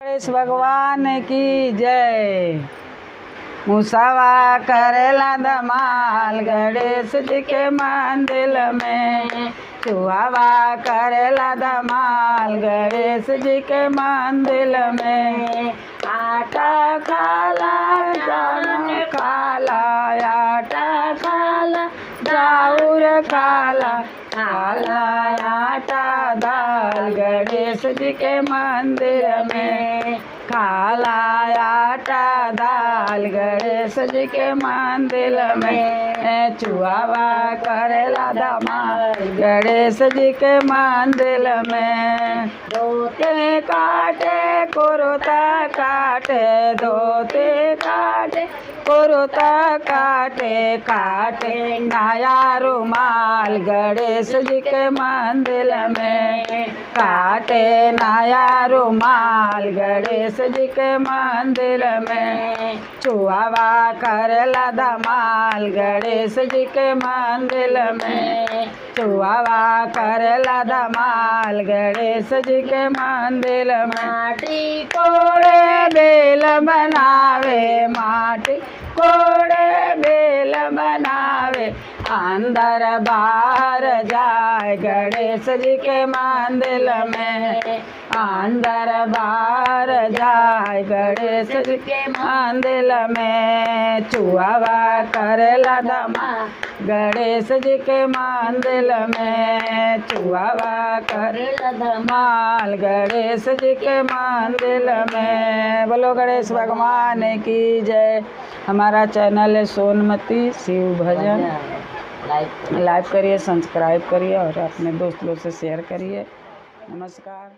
गणेश भगवान की जय। मुसावा करेला धमाल गणेश जी के मंदिर में। चुहावा करेला धमाल गणेश जी के मंदिर में। आटा खाला जान खाला, आटा खाला चाउर खाला, खाला आटा दाल गणेश जी के मंदिर में। खाला आटा दाल गणेश जी के मंदिर में। चुहावा करेला धमाल गणेश जी के मंदिर में। धोते काटे कुर्ता काटे, धोते काटे कुर्ता काटे, काटे नया रुमाल गणेश जी के मंदिर में। काटे नया रुमाल गणेश जी के मंदिर में। चुहावा करेला धमाल गणेश जी के मंदिर में। चुहावा करेला धमाल गणेश जी के मंदिर में। माटी कोड़े बेल बनावे, माटी कोड़े बेल बनावे, अंदर बाहर जाए गणेश जी के मंदिर में। अंदर बाहर जाए गणेश जी के मंदिर में। चुहावा करेला धमाल गणेश जी के मंदिर में। चुहावा करेला धमाल गणेश जी के मंदिर में। बोलो गणेश भगवान की जय। हमारा चैनल है सोनमती शिव भजन। लाइक करिए, सब्सक्राइब करिए और अपने दोस्त लोग से शेयर करिए। नमस्कार।